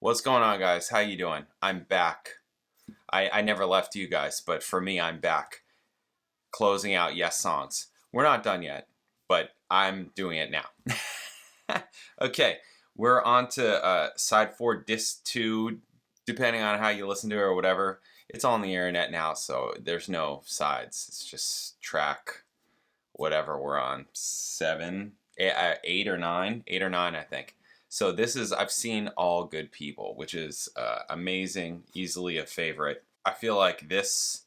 What's going on, guys? How you doing? I'm back. I never left you guys, but for me, I'm back. Closing out Yes Songs. We're not done yet, but I'm doing it now. Okay, we're on to side 4, disc 2, depending on how you listen to it or whatever. It's on the internet now, so there's no sides. It's just track, whatever we're on, 7, 8 or 9, 8 or 9, I think. So this is I've Seen All Good People, which is amazing, easily a favorite. I feel like this,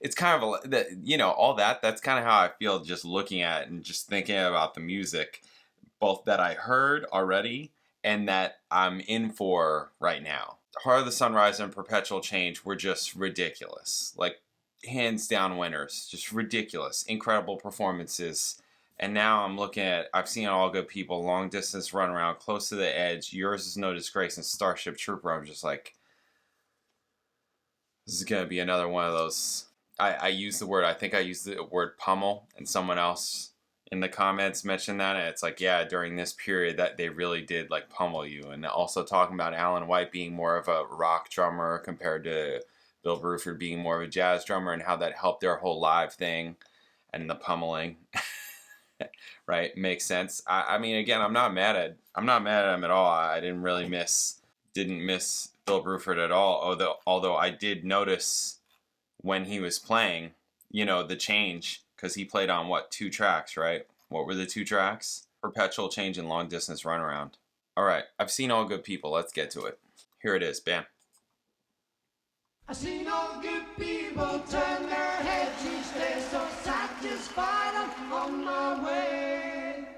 it's kind of all that. That's kind of how I feel just looking at it and just thinking about the music, both that I heard already and that I'm in for right now. Heart of the Sunrise and Perpetual Change were just ridiculous. Like, hands down winners. Just ridiculous. Incredible performances. And now I'm looking at I've Seen All Good People, Long Distance Run Around, Close to the Edge, Yours Is No Disgrace, and Starship Trooper. I'm just like, this is going to be another one of those. I used the word, I think I used the word pummel, and someone else in the comments mentioned that. And it's like, yeah, during this period that they really did like pummel you. And also talking about Alan White being more of a rock drummer compared to Bill Bruford being more of a jazz drummer, and how that helped their whole live thing and the pummeling. Right, makes sense. I mean, again, I'm not mad at him at all. I didn't miss Bill Bruford at all. Although I did notice when he was playing, the change, because he played on 2 tracks, right? What were the 2 tracks? Perpetual Change and Long Distance Runaround. All right, I've Seen All Good People. Let's get to it. Here it is. Bam. I seen all good people turn their heads each day, so satisfied I'm on my way.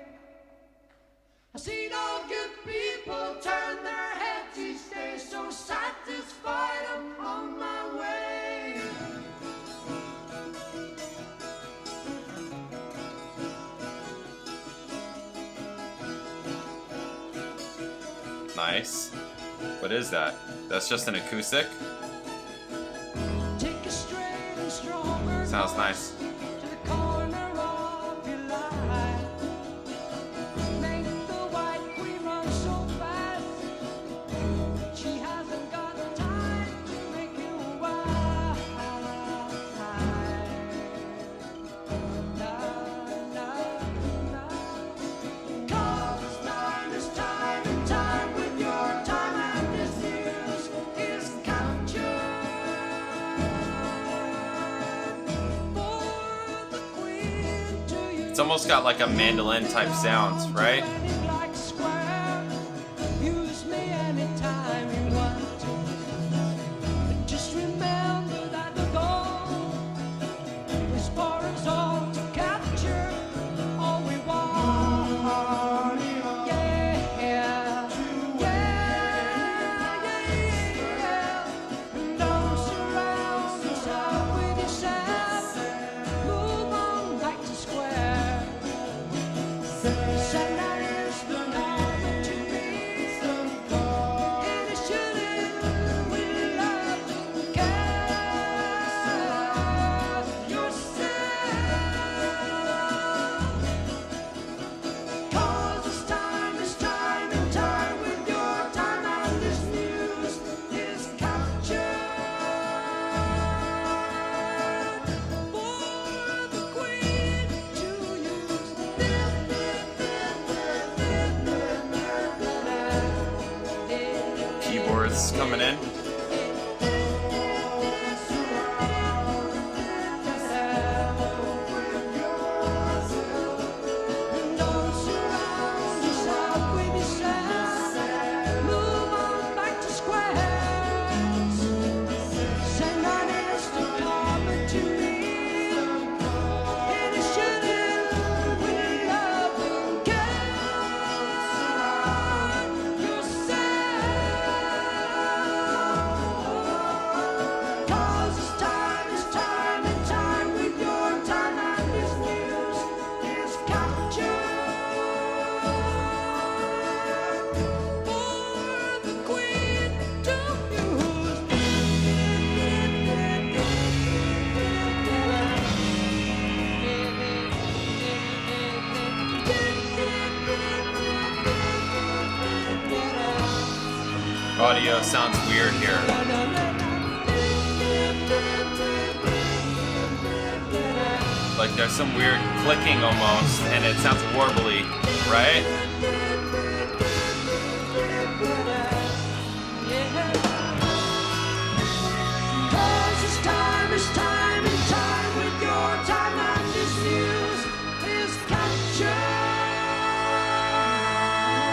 I seen all good people turn their heads each day, so satisfied I'm on my way. Nice. What is that? That's just an acoustic? Sounds nice. It's almost got like a mandolin type sounds, right? Coming in. Audio sounds weird here. Like there's some weird clicking almost, and it sounds warbly, right?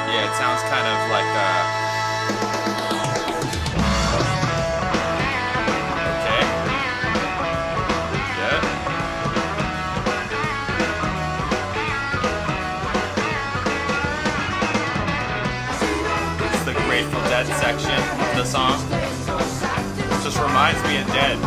Yeah, it sounds kind of like okay. Yeah. It's the Grateful Dead section of the song. It just reminds me of Dead.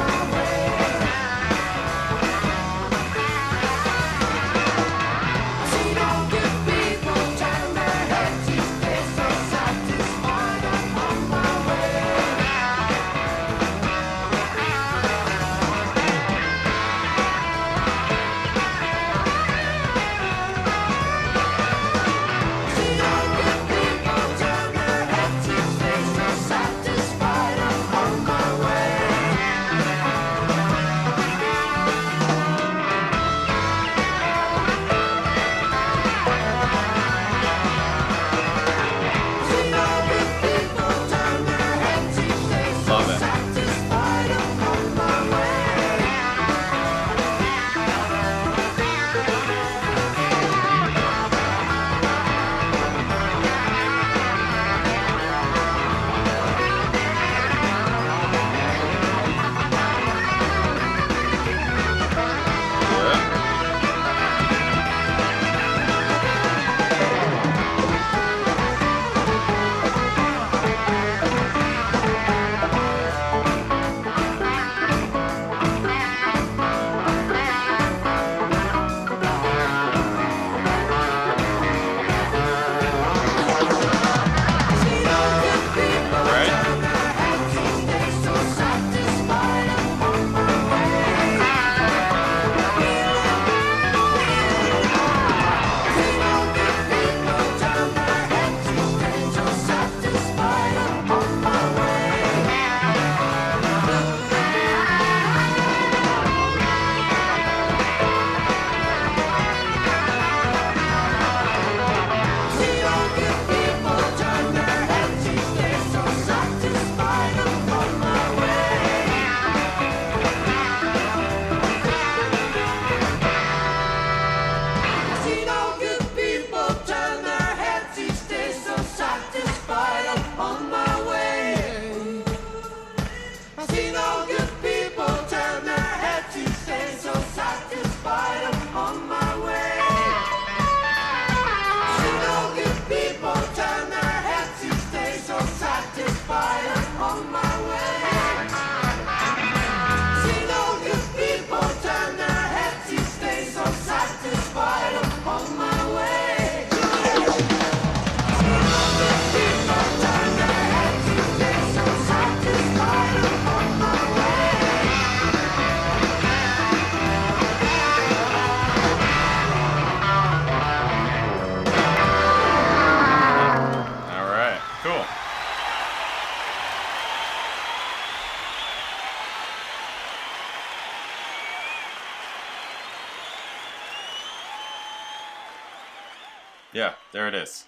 Yeah, there it is.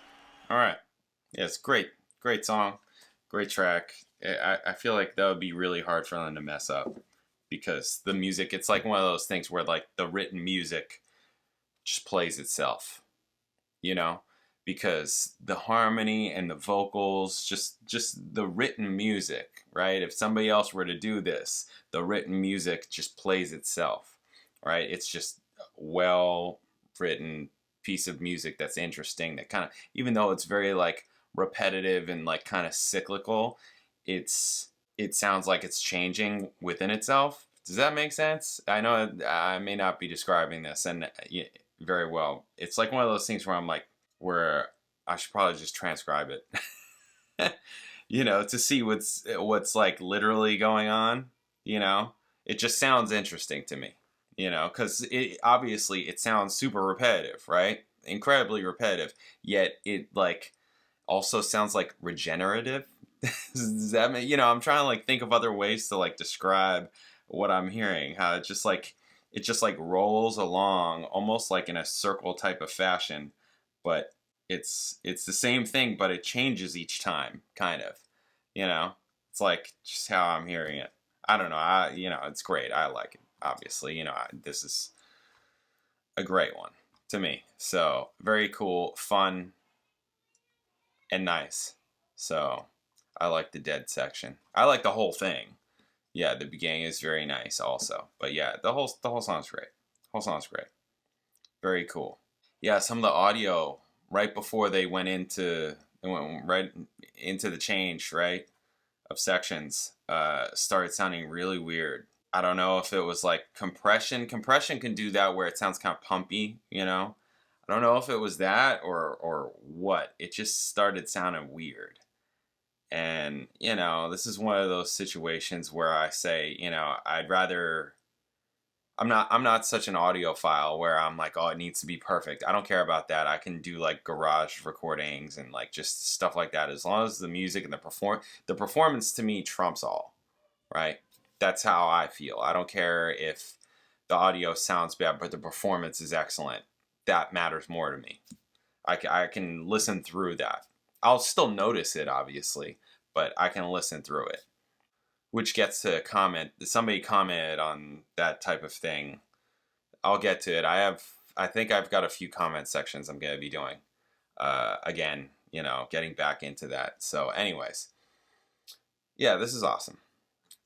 All right. Yeah, it's great. Great song. Great track. I feel like that would be really hard for them to mess up because the music, it's like one of those things where like the written music just plays itself, you know, because the harmony and the vocals, just the written music, right? If somebody else were to do this, the written music just plays itself, right? It's just well written piece of music that's interesting, that kind of, even though it's very like repetitive and like kind of cyclical, it sounds like it's changing within itself. Does that make sense? I know I may not be describing this and very well. It's like one of those things where I'm like, where I should probably just transcribe it, you know, to see what's like literally going on. You know, it just sounds interesting to me, you know, because obviously it sounds super repetitive, right? Incredibly repetitive, yet it like also sounds like regenerative Does that mean, I'm trying to like think of other ways to like describe what I'm hearing. How it just like rolls along almost like in a circle type of fashion, but it's the same thing, but it changes each time, kind of. You know, it's like just how I'm hearing it. I don't know. It's great. I like it. Obviously, this is a great one to me. So very cool, fun, and nice. So I like the dead section. I like the whole thing. Yeah, the beginning is very nice also. But yeah, the whole song's great. Whole song's great. Very cool. Yeah, some of the audio right before they went right into the change, right, of sections, started sounding really weird. I don't know if it was like compression. Compression can do that where it sounds kind of pumpy, I don't know if it was that or what. It just started sounding weird. And, this is one of those situations where I say, I'd rather I'm not such an audiophile where I'm like, oh, it needs to be perfect. I don't care about that. I can do like garage recordings and like just stuff like that. As long as the music and the performance to me trumps all, right? That's how I feel. I don't care if the audio sounds bad, but the performance is excellent. That matters more to me. I can listen through that. I'll still notice it, obviously, but I can listen through it. Which gets to comment. Somebody commented on that type of thing. I'll get to it. I think I've got a few comment sections I'm going to be doing. Again, getting back into that. So anyways, yeah, this is awesome.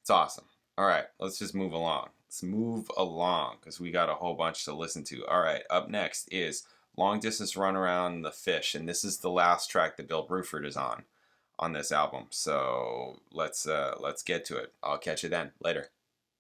It's awesome. All right, let's just move along. Let's move along because we got a whole bunch to listen to. All right, up next is Long Distance Run Around the Fish, and this is the last track that Bill Bruford is on this album. So let's get to it. I'll catch you then. Later.